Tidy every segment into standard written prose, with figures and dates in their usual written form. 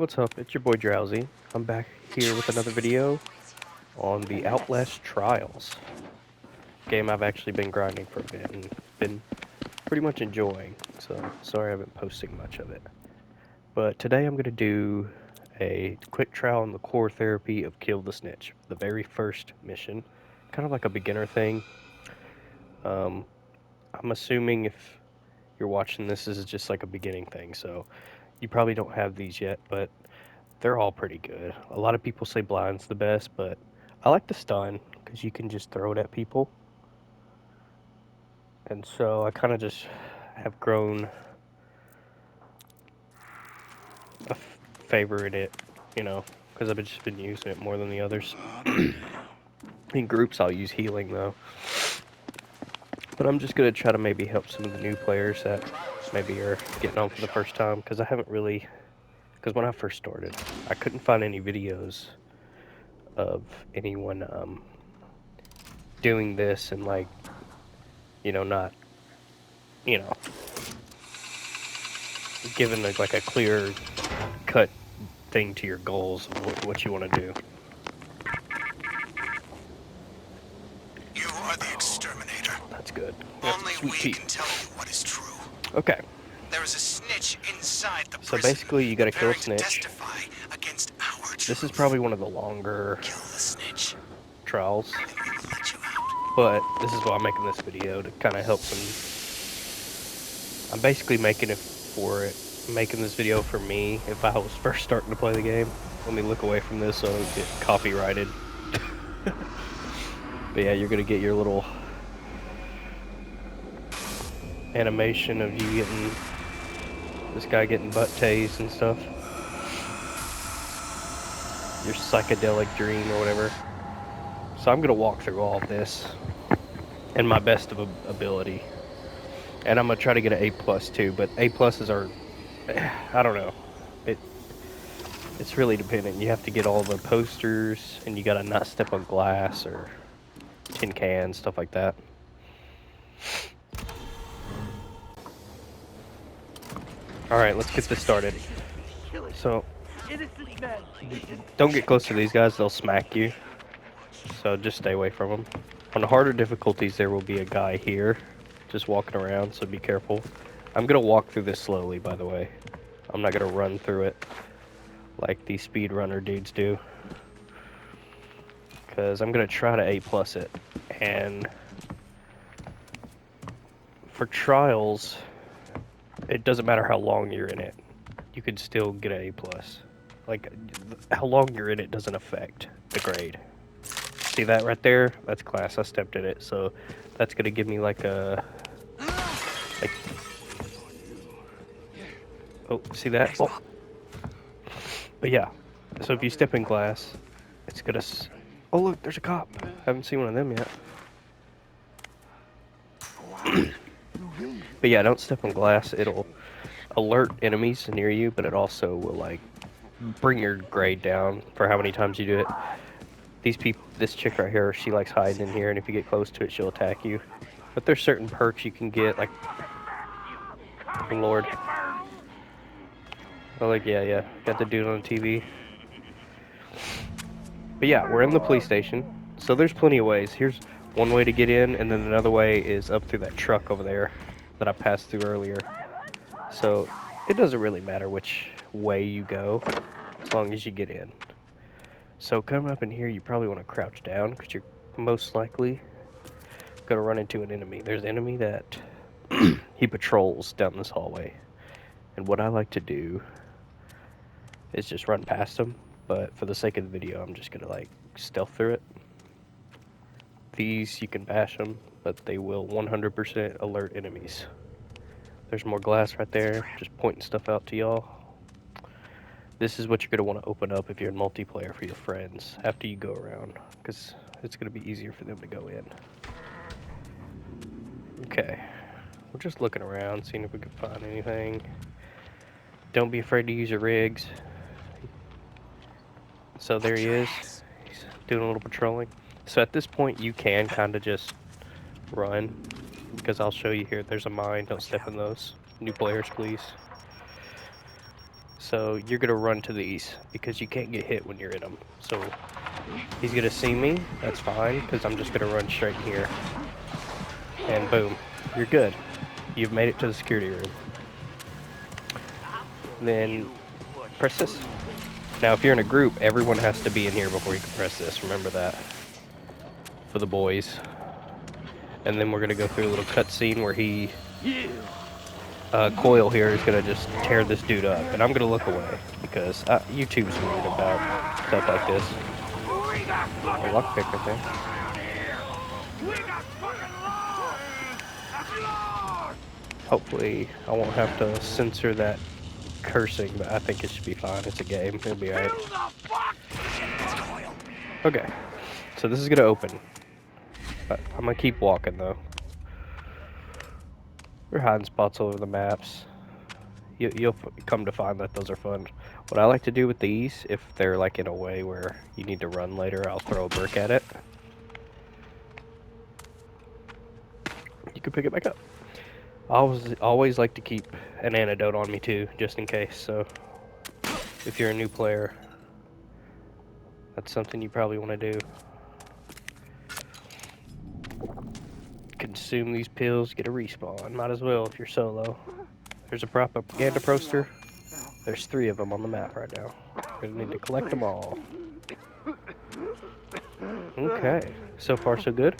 What's up? It's your boy Drowsy. I'm back here with another video on the Outlast Trials. Game I've actually been grinding for a bit and been pretty much enjoying, so sorry I haven't posted much of it. But today I'm going to do a quick trial on the core therapy of Kill the Snitch, the very first mission. Kind of like a beginner thing. I'm assuming if you're watching this is just like a beginning thing, so you probably don't have these yet, but they're all pretty good. A lot of people say blind's the best, but I like the stun because you can just throw it at people. And so I kind of just have grown a favor in it, because I've just been using it more than the others. In groups, I'll use healing though. But I'm just going to try to maybe help some of the new players that maybe are getting on for the first time, because I haven't really. Because when I first started, I couldn't find any videos of anyone doing this and not, giving like a clear cut thing to your goals of what you want to do. You are the exterminator. That's good. Only Sweet we tea. can tell you what is true. Okay. There is a snitch inside the So prison. basically, you gotta kill a preparing to snitch. testify against our This is truth. probably one of the longer Kill the snitch, trials, and we will let you out. but this is why I'm making this video, to kind of help them. I'm basically making this video for me if I was first starting to play the game. Let me look away from this so I don't get copyrighted. But yeah, you're gonna get your little animation of you getting this guy getting butt tased and stuff. Your psychedelic dream or whatever. So I'm gonna walk through all of this in my best of ability, and I'm gonna try to get an A+ too. But A+s are, I don't know, it's really dependent. You have to get all the posters, and you gotta not step on glass or tin cans, stuff like that. Alright, let's get this started. So, don't get close to these guys, they'll smack you. So just stay away from them. On the harder difficulties, there will be a guy here just walking around, so be careful. I'm going to walk through this slowly, by the way. I'm not going to run through it like these speedrunner dudes do, because I'm going to try to A+ it. And for trials, it doesn't matter how long you're in it. You could still get an A+. Like, how long you're in it doesn't affect the grade. See that right there? That's class. I stepped in it, so that's gonna give me like a oh, see that? Oh. But yeah, so if you step in glass, it's gonna oh look, there's a cop. Haven't seen one of them yet. But yeah, don't step on glass. It'll alert enemies near you, but it also will like bring your grade down for how many times you do it. This chick right here, she likes hiding in here, and if you get close to it, she'll attack you. But there's certain perks you can get, like, oh Lord. Oh, like, yeah, got the dude on the TV. But yeah, we're in the police station, so there's plenty of ways. Here's one way to get in, and then another way is up through that truck over there that I passed through earlier. So it doesn't really matter which way you go, as long as you get in. So coming up in here, you probably want to crouch down, because you're most likely going to run into an enemy. There's an enemy that he patrols down this hallway. And what I like to do is just run past him. But for the sake of the video, I'm just going to like stealth through it. These, you can bash them, but they will 100% alert enemies. There's more glass right there, just pointing stuff out to y'all. This is what you're going to want to open up if you're in multiplayer for your friends after you go around, because it's going to be easier for them to go in. Okay, we're just looking around, seeing if we can find anything. Don't be afraid to use your rigs. So there he is. He's doing a little patrolling. So at this point, you can kind of just run, because I'll show you here. There's a mine. Don't step in those. New players, please. So you're gonna run to these because you can't get hit when you're in them. So he's gonna see me, that's fine, because I'm just gonna run straight in here. And boom, you're good. You've made it to the security room. Then press this. Now if you're in a group, everyone has to be in here before you can press this, remember that. For the boys. And then we're gonna go through a little cutscene where Coil here is gonna just tear this dude up. And I'm gonna look away, because YouTube's weird about stuff like this. A lockpick right there. Hopefully, I won't have to censor that cursing, but I think it should be fine. It's a game. It'll be alright. Okay. So this is gonna open. But I'm gonna keep walking, though. We're hiding spots all over the maps. You'll come to find that those are fun. What I like to do with these, if they're like in a way where you need to run later, I'll throw a brick at it. You can pick it back up. I always like to keep an antidote on me too, just in case. So if you're a new player, that's something you probably want to do. Consume these pills, get a respawn. Might as well if you're solo. There's a propaganda poster. There's 3 of them on the map right now. We're gonna need to collect them all. Okay, so far so good.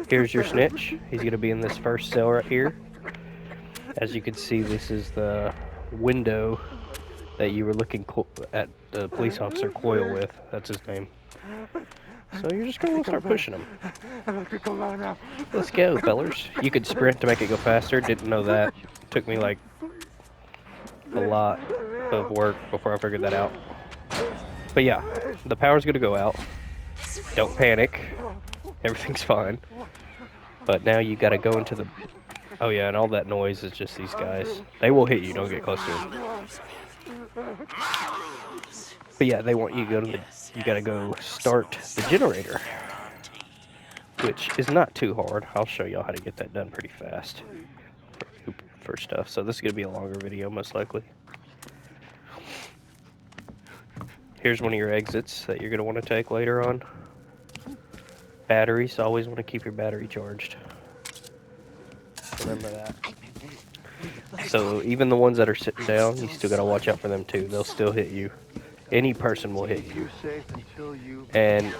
Here's your Snitch. He's gonna be in this first cell right here. As you can see, this is the window that you were looking at the police officer Coil with. That's his name. So you're just gonna start pushing him. Let's go, fellers. You could sprint to make it go faster. Didn't know that. Took me like a lot of work before I figured that out. But yeah, the power's gonna go out. Don't panic. Everything's fine. But now you gotta go into the... Oh yeah, and all that noise is just these guys. They will hit you, don't get close to them. But yeah, they want you to go to the... You gotta go start the generator. Which is not too hard. I'll show y'all how to get that done pretty fast. For stuff. So this is gonna be a longer video, most likely. Here's one of your exits that you're gonna want to take later on. Batteries. Always want to keep your battery charged. Remember that. So even the ones that are sitting down, you still gotta watch out for them too. They'll still hit you. Any person will hit you. And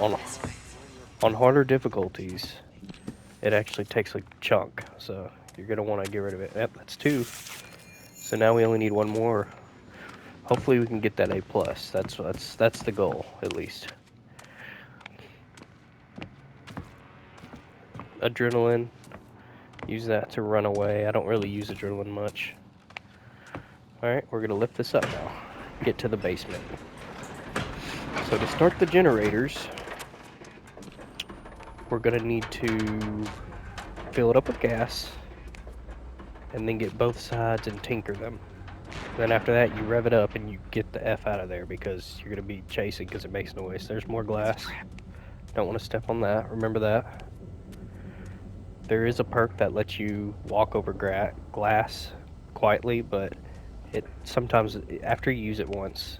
on harder difficulties, it actually takes a chunk. So you're gonna want to get rid of it. Yep, that's 2. So now we only need 1 more. Hopefully we can get that A+. That's the goal, at least. Adrenaline. Use that to run away. I don't really use adrenaline much. Alright, we're going to lift this up now. Get to the basement. So to start the generators, we're going to need to fill it up with gas and then get both sides and tinker them. Then after that, you rev it up and you get the F out of there because you're going to be chasing because it makes noise. There's more glass. Don't want to step on that. Remember that. There is a perk that lets you walk over glass quietly, but it sometimes, after you use it once,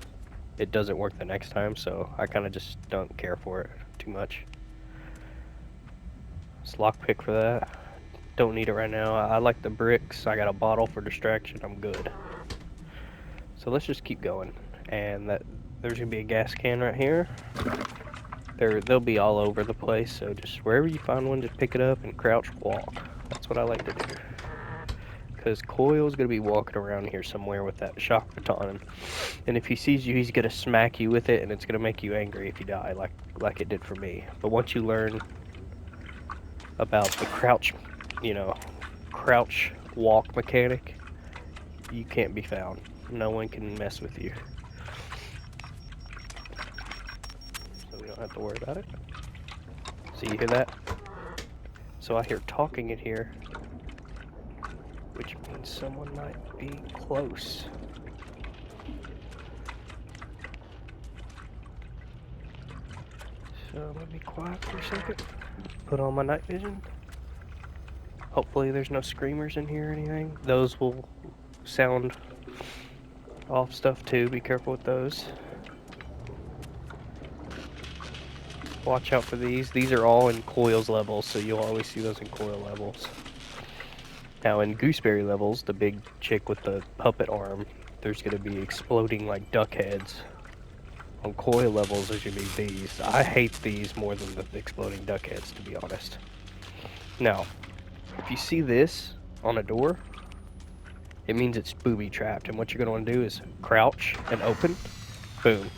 it doesn't work the next time, so I kind of just don't care for it too much. It's lockpick for that. Don't need it right now. I like the bricks. I got a bottle for distraction. I'm good. So let's just keep going. And there's going to be a gas can right here. They'll be all over the place, so just wherever you find one, just pick it up and crouch walk. That's what I like to do. Because Coil's going to be walking around here somewhere with that shock baton. And if he sees you, he's going to smack you with it, and it's going to make you angry if you die, like it did for me. But once you learn about the crouch walk mechanic, you can't be found. No one can mess with you. Don't have to worry about it. So you hear that? So I hear talking in here, which means someone might be close. So let me be quiet for a second. Put on my night vision. Hopefully there's no screamers in here or anything. Those will sound off stuff too. Be careful with those. Watch out for these. These are all in coils levels, so you'll always see those in coil levels. Now in gooseberry levels, the big chick with the puppet arm, there's going to be exploding like duck heads. On coil levels, there's going to be these. I hate these more than the exploding duck heads, to be honest. Now, if you see this on a door, it means it's booby trapped. And what you're going to want to do is crouch and open. Boom.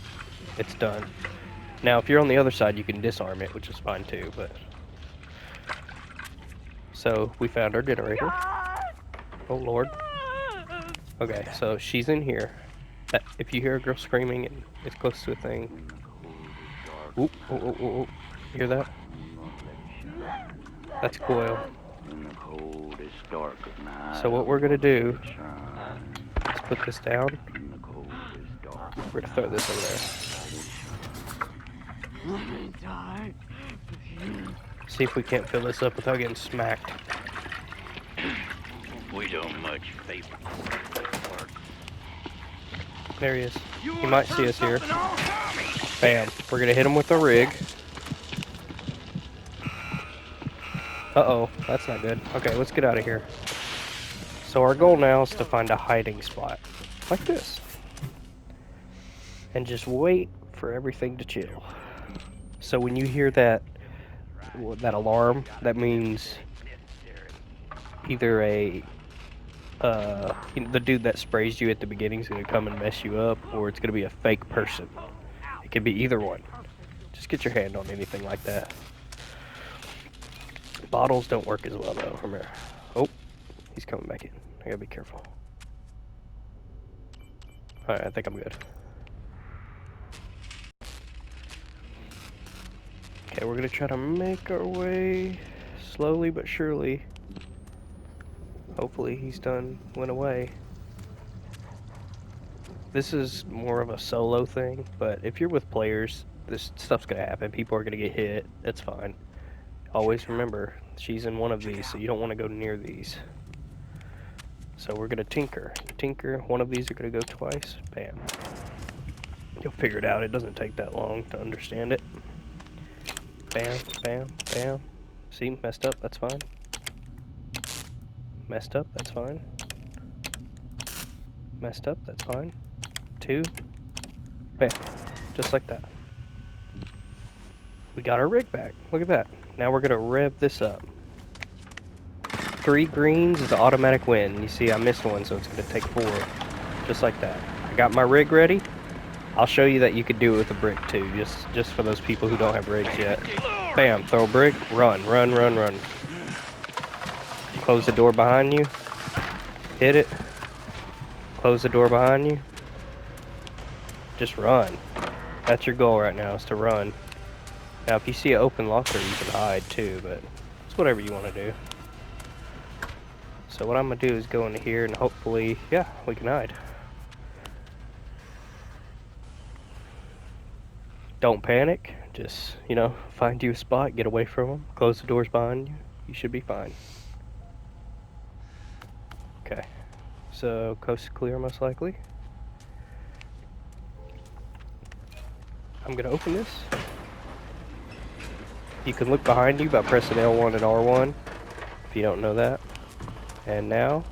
It's done. Now, if you're on the other side, you can disarm it, which is fine too, but... So, we found our generator. Oh, Lord. Okay, so she's in here. If you hear a girl screaming and it's close to a thing... Oop, oh, oh, oh, oh. You hear that? That's coil. So what we're going to do is put this down. We're going to throw this over there. See if we can't fill this up without getting smacked. We don't much favor work. There he is. He might see us here. Bam. We're going to hit him with the rig. Uh-oh. That's not good. Okay, let's get out of here. So our goal now is to find a hiding spot. Like this. And just wait for everything to chill. So when you hear that alarm, that means either the dude that sprays you at the beginning is going to come and mess you up, or it's going to be a fake person. It could be either one. Just get your hand on anything like that. Bottles don't work as well though. Remember. Oh, he's coming back in. I gotta be careful. Alright, I think I'm good. Okay, we're gonna try to make our way slowly but surely. Hopefully he's went away. This is more of a solo thing, but if you're with players, this stuff's gonna happen. People are gonna get hit. That's fine. Always remember, she's in one of these, so you don't want to go near these. So we're gonna tinker. Tinker, one of these are gonna go twice. Bam. You'll figure it out. It doesn't take that long to understand it. Bam, bam, bam. See, messed up, that's fine. Messed up, that's fine. Messed up, that's fine. 2. Bam. Just like that. We got our rig back. Look at that. Now we're gonna rev this up. 3 greens is an automatic win. You see, I missed one, so it's gonna take 4. Just like that. I got my rig ready. I'll show you that you could do it with a brick too, just for those people who don't have rigs yet. Bam, throw a brick, run, run, run, run. Close the door behind you. Hit it. Close the door behind you. Just run. That's your goal right now, is to run. Now, if you see an open locker, you can hide too, but it's whatever you want to do. So what I'm going to do is go into here and hopefully, yeah, we can hide. Don't panic. Just, find you a spot, get away from them, close the doors behind you. You should be fine. Okay. So, coast clear most likely. I'm going to open this. You can look behind you by pressing L1 and R1, if you don't know that. And now,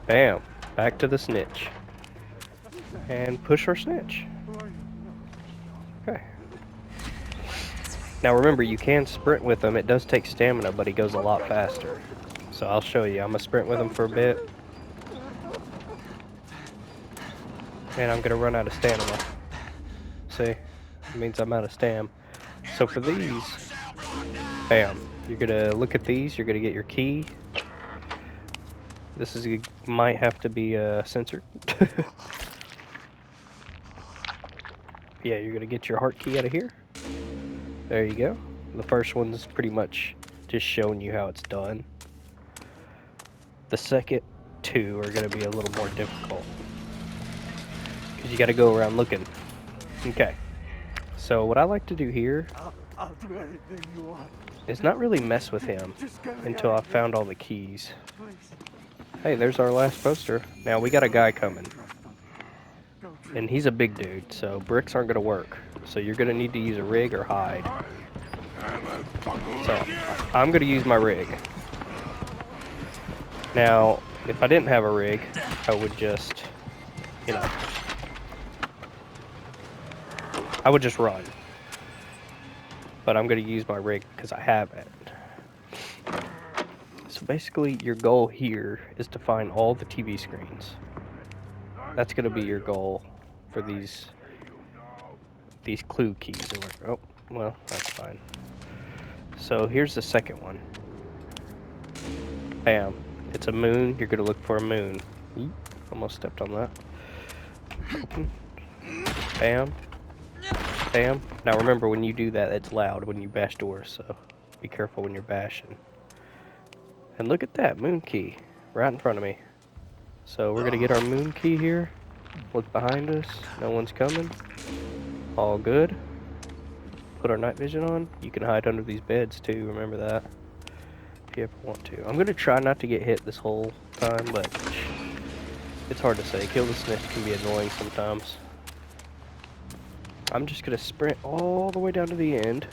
bam, back to the snitch. And push our snitch. Okay. Now remember, you can sprint with him. It does take stamina, but he goes a lot faster. So I'll show you. I'm going to sprint with him for a bit. And I'm going to run out of stamina. See? It means I'm out of stam. So for these, bam. You're going to look at these. You're going to get your key. This might have to be censored. Yeah, you're going to get your heart key out of here. There you go. The first one's pretty much just showing you how it's done. The second 2 are going to be a little more difficult, because you got to go around looking. Okay. So what I like to do here is not really mess with him until I've found all the keys. Hey, there's our last poster. Now we got a guy coming. And he's a big dude, so bricks aren't going to work. So you're going to need to use a rig or hide. So I'm going to use my rig. Now, if I didn't have a rig, I would just, you know, I would just run. But I'm going to use my rig because I have it. So basically, your goal here is to find all the TV screens. That's going to be your goal for these clue keys. Oh, well, that's fine. So here's the second one. Bam. It's a moon. You're going to look for a moon. Almost stepped on that. Open. Bam. Bam. Now remember, when you do that, it's loud when you bash doors, so be careful when you're bashing. And look at that, moon key, right in front of me. So we're gonna get our moon key here. Look behind us, no one's coming. All good. Put our night vision on. You can hide under these beds too, remember that. If you ever want to. I'm gonna try not to get hit this whole time, but it's hard to say. Kill the Snitch can be annoying sometimes. I'm just gonna sprint all the way down to the end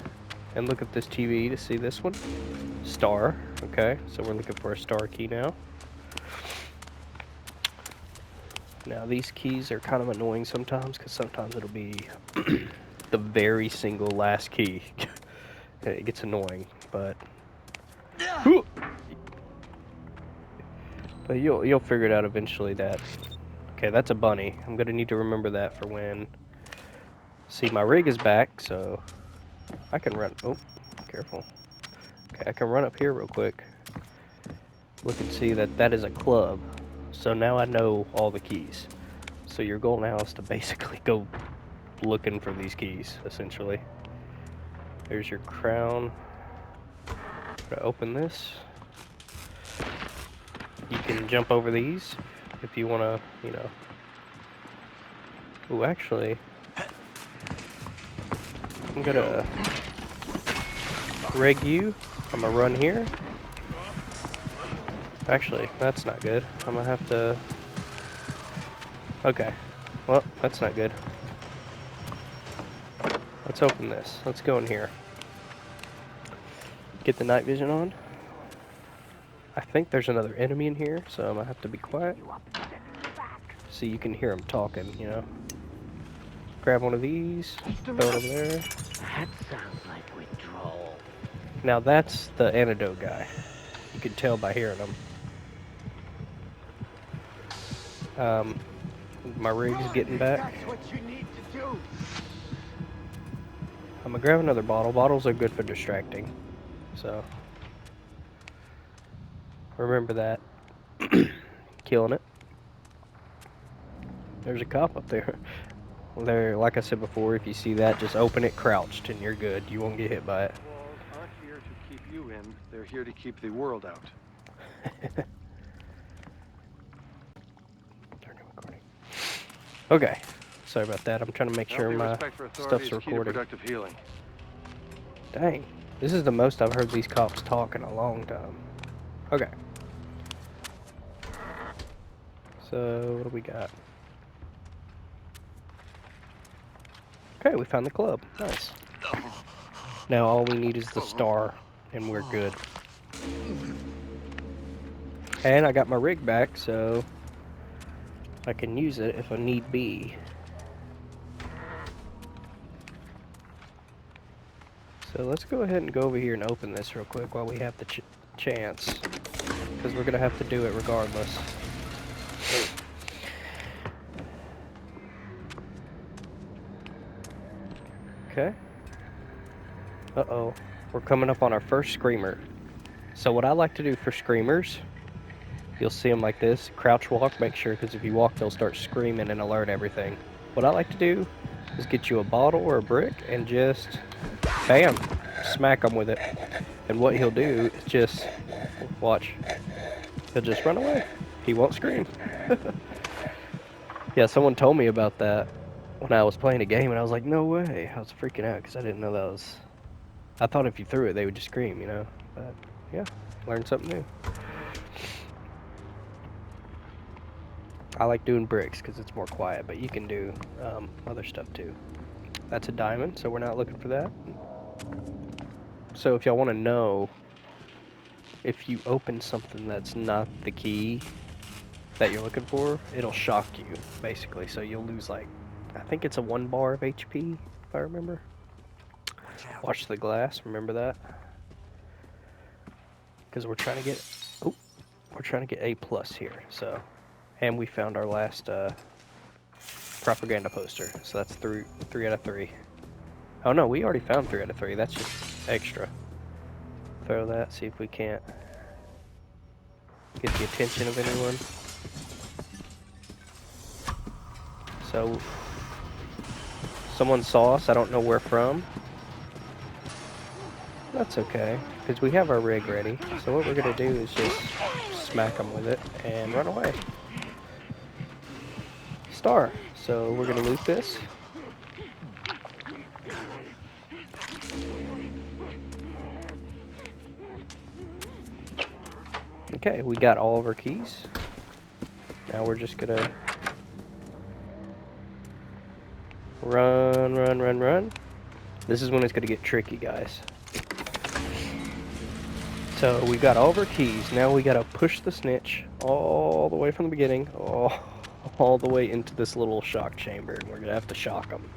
and look at this TV to see this one. Star, okay, so we're looking for a star key now. Now these keys are kind of annoying sometimes because sometimes it'll be the very single last key. It gets annoying, but you'll figure it out eventually. That okay, that's a bunny. I'm gonna need to remember that for when. See, my rig is back, so I can run. Oh, careful. Okay, I can run up here real quick. Look and see that that is a club. So now I know all the keys. So your goal now is to basically go looking for these keys, essentially. There's your crown. Gonna open this. You can jump over these if you want to, you know. Ooh, actually, I'm gonna rig you. I'm gonna run here. Actually, that's not good. I'm gonna have to... Okay. Well, that's not good. Let's open this. Let's go in here. Get the night vision on. I think there's another enemy in here, so I'm gonna have to be quiet. So you can hear them talking, you know. Grab one of these, throw it over there. That sounds like withdrawal. Now that's the antidote guy. You can tell by hearing him. My rig's getting back. That's what you need to do. I'm gonna grab another bottle. Bottles are good for distracting, so remember that. Killing it. There's a cop up there. There, like I said before, if you see that, just open it crouched and you're good. You won't get hit by it. Walls aren't here to keep you in. They're here to keep the world out. Turn the recording. Okay. Sorry about that. I'm trying to make sure Healthy my respect for authority stuff's is key to recording. productive healing. Dang. This is the most I've heard these cops talk in a long time. Okay. So, what do we got? Okay, we found the club. Nice. Now all we need is the star, and we're good. And I got my rig back, so I can use it if I need be. So let's go ahead and go over here and open this real quick while we have the chance. Because we're going to have to do it regardless. Okay. Uh-oh. We're coming up on our first screamer. So what I like to do for screamers, you'll see them like this. Crouch walk, make sure, because if you walk, they'll start screaming and alert everything. What I like to do is get you a bottle or a brick and just, bam, smack them with it. And what he'll do is just, watch, he'll just run away. He won't scream. Yeah, someone told me about that when I was playing a game, and I was like, no way. I was freaking out because I didn't know that was... I thought if you threw it, they would just scream, you know? But, yeah, learned something new. I like doing bricks because it's more quiet, but you can do other stuff too. That's a diamond, so we're not looking for that. So if y'all want to know, if you open something that's not the key that you're looking for, it'll shock you, basically. So you'll lose, like, I think it's a 1 bar of HP, if I remember. Watch the glass, remember that? Because we're trying to get, we're trying to get A+ here, so. And we found our last propaganda poster, so that's 3 out of 3. Oh no, we already found 3 out of 3, that's just extra. Throw that, see if we can't get the attention of anyone. So, someone saw us, I don't know where from. That's okay, because we have our rig ready. So what we're going to do is just smack them with it and run away. Star. So we're going to loot this. Okay, we got all of our keys. Now we're just going to run. This is when it's going to get tricky, guys. So we got all of our keys. Now we got to push the snitch all the way from the beginning, all the way into this little shock chamber, and we're going to have to shock them.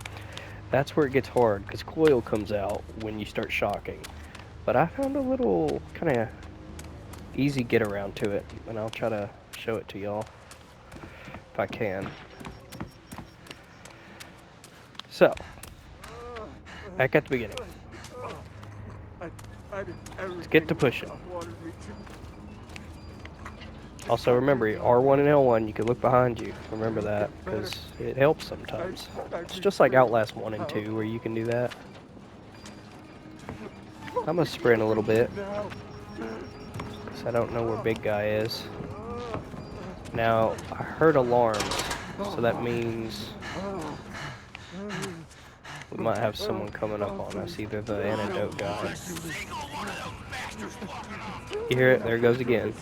That's where it gets hard, because coil comes out when you start shocking. But I found a little kind of easy get around to it, and I'll try to show it to y'all if I can. So, back at the beginning. Let's get to pushing. Also remember, R1 and L1, you can look behind you. Remember that, because it helps sometimes. It's just like Outlast 1 and 2, where you can do that. I'm gonna sprint a little bit, because I don't know where big guy is. Now, I heard alarms, so that means we might have someone coming up on us, either the antidote guy. You hear it? There it goes again.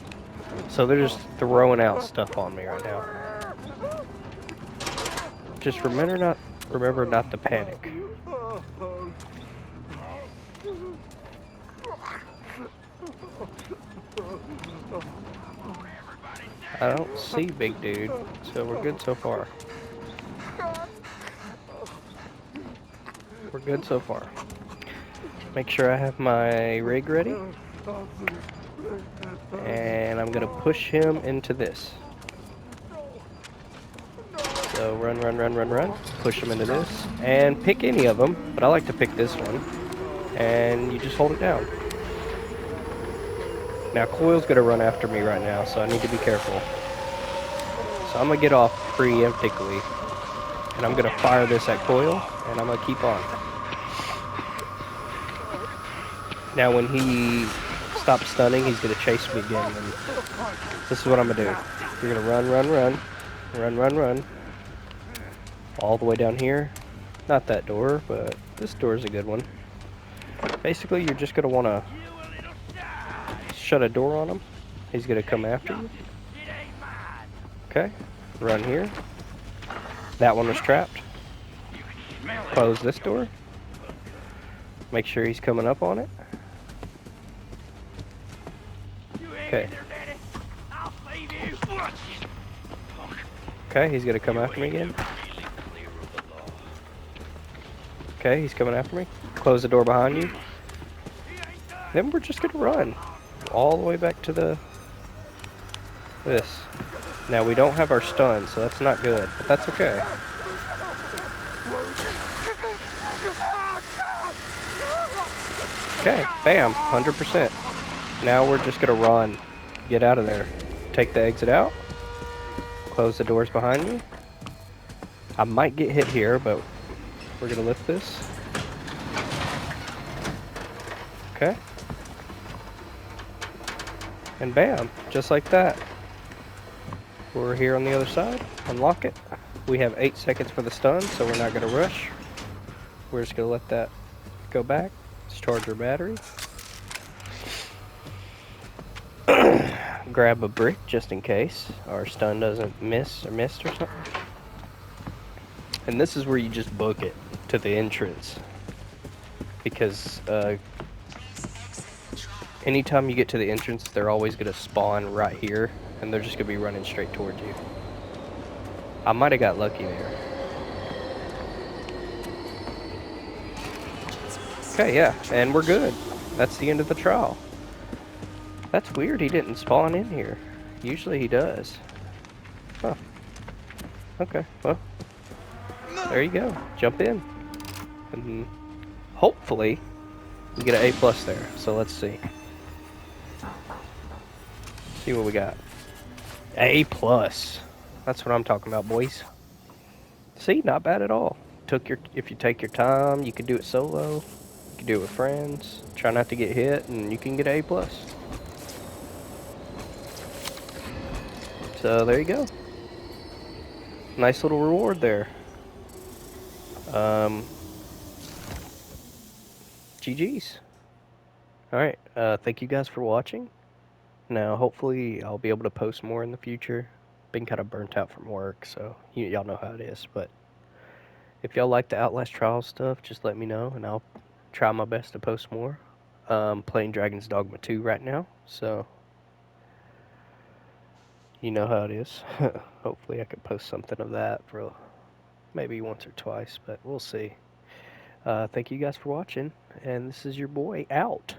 So they're just throwing out stuff on me right now. Just remember not to panic. I don't see big dude, so we're good so far. We're good so far. Make sure I have my rig ready. And I'm gonna push him into this. So run. Push him into this. And pick any of them, but I like to pick this one. And you just hold it down. Now Coil's gonna run after me right now, so I need to be careful. So I'm gonna get off preemptively. And I'm gonna fire this at Coil, and I'm gonna keep on. Now when he stops stunning, he's gonna chase me again, and this is what I'm gonna do. You're gonna run. All the way down here. Not that door, but this door is a good one. Basically, you're just gonna wanna shut a door on him. He's gonna come after you. Okay, run here. That one was trapped. Close this door. Make sure he's coming up on it. Okay. Okay, he's gonna come after me again. Okay, he's coming after me. Close the door behind you. Then we're just gonna run all the way back to this. Now we don't have our stun, so that's not good, but that's okay. Okay, bam, 100%. Now we're just gonna run, get out of there, take the exit out, close the doors behind you. I might get hit here, but we're gonna lift this. Okay. And bam, just like that. We're here on the other side, unlock it. We have 8 seconds for the stun, so we're not gonna rush. We're just gonna let that go back, charge our battery. grab a brick just in case our stun doesn't miss or missed or something. And this is where you just book it to the entrance. Because anytime you get to the entrance, they're always going to spawn right here. And they're just going to be running straight towards you. I might have got lucky there. Okay, yeah, and we're good. That's the end of the trial. That's weird, he didn't spawn in here. Usually he does. Huh. Okay, well, there you go. Jump in. And hopefully, we get an A+ there. So let's see. See what we got. A+. That's what I'm talking about, boys. See, not bad at all. If you take your time, you can do it solo. You can do it with friends. Try not to get hit, and you can get A+. So there you go. Nice little reward there. GG's. Alright, thank you guys for watching. Now, hopefully, I'll be able to post more in the future. Been kind of burnt out from work, so y'all know how it is. But if y'all like the Outlast Trials stuff, just let me know, and I'll try my best to post more. Playing Dragon's Dogma 2 right now, so you know how it is. Hopefully I can post something of that for maybe once or twice, but we'll see. Thank you guys for watching, and this is your boy out.